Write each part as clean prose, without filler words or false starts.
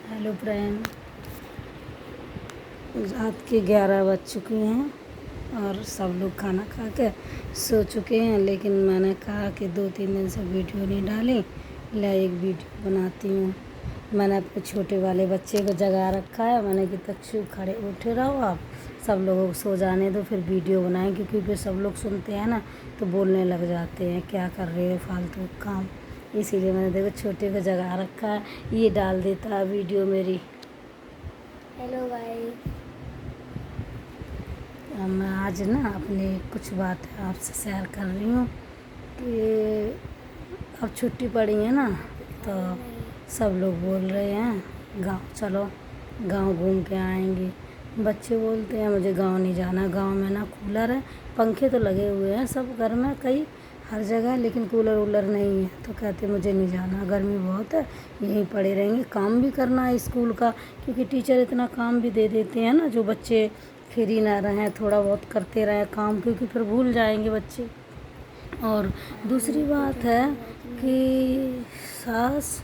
Hello friend, रात के 11 बज चुके हैं और सब लोग खाना खा के सो चुके हैं। लेकिन मैंने कहा कि 2-3 दिन से वीडियो नहीं डाली, ला एक वीडियो बनाती हूँ। मैंने अपने छोटे वाले बच्चे को जगा रखा है। मैंने कि तक्षु खड़े उठे रहो, आप सब लोगों को सो जाने दो, फिर वीडियो बनाएं, क्योंकि फिर सब लोग सुनते हैं ना तो बोलने लग जाते हैं क्या कर रहे हो फालतू काम। इसीलिए मैंने देखो छोटे को जगा रखा है, ये डाल देता है वीडियो मेरी। हेलो गाइस, मैं आज ना अपनी कुछ बातें आपसे शेयर कर रही हूँ कि अब छुट्टी पड़ी है ना, तो सब लोग बोल रहे हैं गांव चलो, गांव घूम के आएंगे। बच्चे बोलते हैं मुझे गांव नहीं जाना, गांव में ना कूलर है, पंखे तो लगे हुए हैं सब घर में कई हर जगह, लेकिन कूलर वूलर नहीं है। तो कहते मुझे नहीं जाना, गर्मी बहुत है, यहीं पड़े रहेंगे। काम भी करना है स्कूल का, क्योंकि टीचर इतना काम भी दे देते हैं ना, जो बच्चे फ्री ना रहें, थोड़ा बहुत करते रहें काम, क्योंकि फिर भूल जाएंगे बच्चे। और दूसरी बात है कि सास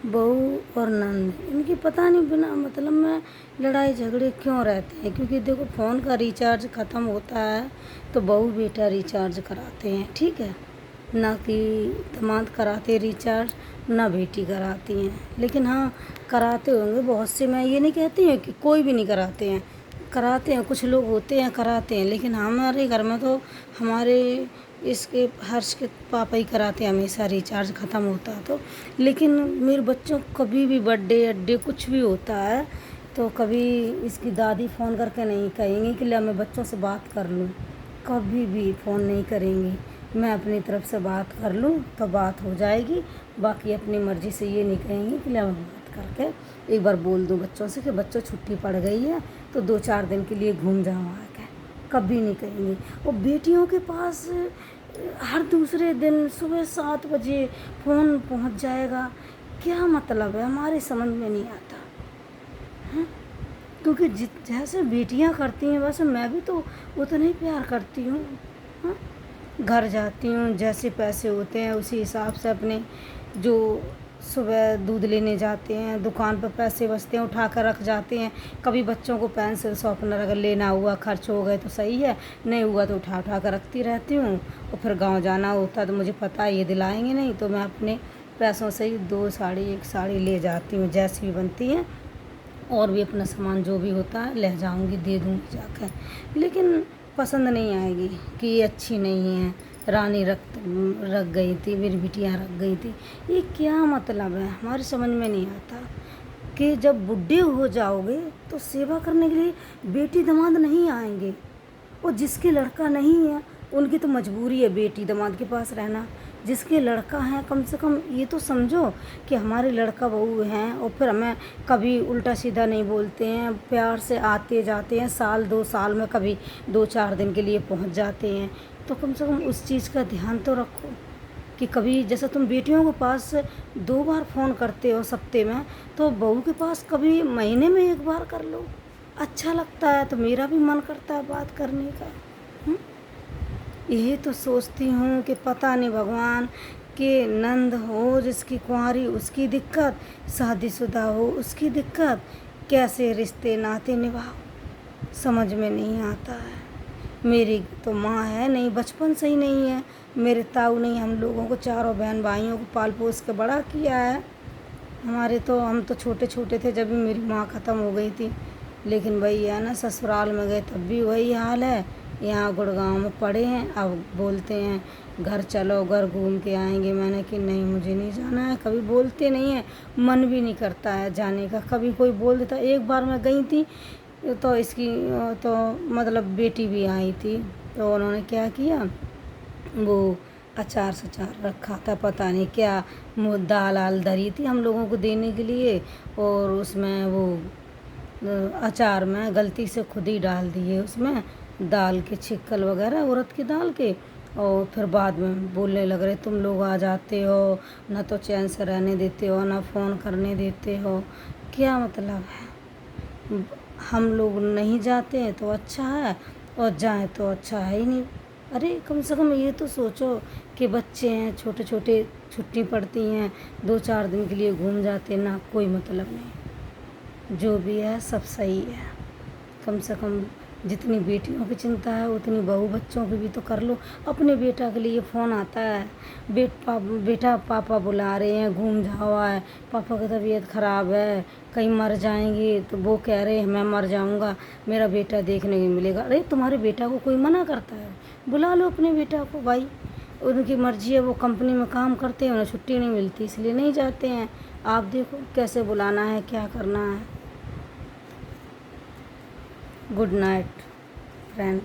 बहू और नंद, इनकी पता नहीं बिना मतलब में लड़ाई झगड़े क्यों रहते हैं। क्योंकि देखो फ़ोन का रिचार्ज ख़त्म होता है तो बहू बेटा रिचार्ज कराते हैं, ठीक है, ना कि दामाद कराते रिचार्ज, ना बेटी कराती हैं। लेकिन हाँ कराते होंगे बहुत से, मैं ये नहीं कहती हूँ कि कोई भी नहीं कराते हैं, कराते हैं, कुछ लोग होते हैं कराते हैं। लेकिन हमारे घर में तो हमारे इसके हर्ष के पापा ही कराते हैं हमेशा, रिचार्ज ख़त्म होता है तो। लेकिन मेरे बच्चों को कभी भी बर्थडे अड्डे कुछ भी होता है तो कभी इसकी दादी फ़ोन करके नहीं कहेंगी कि ले मैं बच्चों से बात कर लूँ, कभी भी फ़ोन नहीं करेंगी। मैं अपनी तरफ से बात कर लूँ तो बात हो जाएगी, बाकी अपनी मर्ज़ी से ये नहीं कहेंगी कि ले मैं बात करके एक बार बोल दूँ बच्चों से कि बच्चों छुट्टी पड़ गई है तो 2-4 दिन के लिए घूम जाओ आके, कभी नहीं कहेंगे। और बेटियों के पास हर दूसरे दिन सुबह 7 बजे फ़ोन पहुंच जाएगा, क्या मतलब है, हमारे समझ में नहीं आता है। क्योंकि जैसे बेटियां करती हैं वैसे मैं भी तो उतना ही प्यार करती हूँ। हाँ? घर जाती हूँ, जैसे पैसे होते हैं उसी हिसाब से अपने, जो सुबह दूध लेने जाते हैं दुकान पर पैसे बचते हैं उठा कर रख जाते हैं। कभी बच्चों को पेंसिल शॉर्पनर अगर लेना हुआ, खर्च हो गए तो सही है, नहीं हुआ तो उठा उठा कर रखती रहती हूँ। और फिर गांव जाना होता है तो मुझे पता है ये दिलाएंगे नहीं, तो मैं अपने पैसों से ही 2 साड़ी 1 साड़ी ले जाती हूँ जैसी भी बनती हैं, और भी अपना सामान जो भी होता है ले जाऊँगी, दे दूँगी जाकर। लेकिन पसंद नहीं आएगी कि ये अच्छी नहीं है, रानी रख गई थी, मेरी बिटियाँ रख गई थी, ये क्या मतलब है, हमारी समझ में नहीं आता। कि जब बुढ़े हो जाओगे तो सेवा करने के लिए बेटी दामाद नहीं आएंगे, और जिसके लड़का नहीं है उनकी तो मजबूरी है बेटी दामाद के पास रहना। जिसके लड़का है कम से कम ये तो समझो कि हमारे लड़का बहू हैं, और फिर हमें कभी उल्टा सीधा नहीं बोलते हैं, प्यार से आते जाते हैं, साल 2 साल में कभी 2-4 दिन के लिए पहुंच जाते हैं। तो कम से कम उस चीज़ का ध्यान तो रखो कि कभी, जैसे तुम बेटियों के पास 2 बार फ़ोन करते हो सप्ते में, तो बहू के पास कभी महीने में 1 बार कर लो, अच्छा लगता है। तो मेरा भी मन करता है बात करने का। यही तो सोचती हूँ कि पता नहीं भगवान के नंद हो जिसकी कुंवारी उसकी दिक्कत, शादीशुदा हो उसकी दिक्कत, कैसे रिश्ते नाते निभाओ समझ में नहीं आता है। मेरी तो माँ है नहीं, बचपन से ही नहीं है, मेरे ताऊ ने हम लोगों को चारों बहन भाइयों को पाल पोस के बड़ा किया है। हम तो छोटे छोटे थे जब भी मेरी माँ ख़त्म हो गई थी। लेकिन वही है ना, ससुराल में गए तब भी वही हाल है, यहाँ गुड़गांव में पड़े हैं। अब बोलते हैं घर चलो, घर घूम के आएंगे। मैंने कि नहीं मुझे नहीं जाना है, कभी बोलते नहीं है, मन भी नहीं करता है जाने का। कभी कोई बोल देता, एक बार मैं गई थी तो इसकी तो मतलब बेटी भी आई थी, तो उन्होंने क्या किया, वो अचार सचार रखा था, पता नहीं क्या दाल आल धरी थी हम लोगों को देने के लिए, और उसमें वो अचार में गलती से खुद ही डाल दिए उसमें दाल के छिक्कल वगैरह, उड़द की दाल के। और फिर बाद में बोलने लग रहे तुम लोग आ जाते हो, ना तो चैन से रहने देते हो, ना फ़ोन करने देते हो, क्या मतलब है। हम लोग नहीं जाते हैं तो अच्छा है, और जाएं तो अच्छा है ही नहीं। अरे कम से कम ये तो सोचो कि बच्चे हैं छोटे छोटे, छुट्टी पड़ती हैं 2-4 दिन के लिए घूम जाते, ना कोई मतलब नहीं। जो भी है सब सही है। कम से कम जितनी बेटियों की चिंता है उतनी बहू बच्चों की भी तो कर लो। अपने बेटा के लिए फ़ोन आता है, बेटा पापा बुला रहे हैं, घूम जाओ आए, पापा की तबीयत ख़राब है, कहीं मर जाएंगे, तो वो कह रहे हैं मैं मर जाऊंगा, मेरा बेटा देखने को मिलेगा। अरे तुम्हारे बेटा को कोई मना करता है? बुला लो अपने बेटा को भाई, उनकी मर्ज़ी है, वो कंपनी में काम करते हैं, उन्हें छुट्टी नहीं मिलती इसलिए नहीं जाते हैं। आप देखो कैसे बुलाना है, क्या करना है। Good night friend.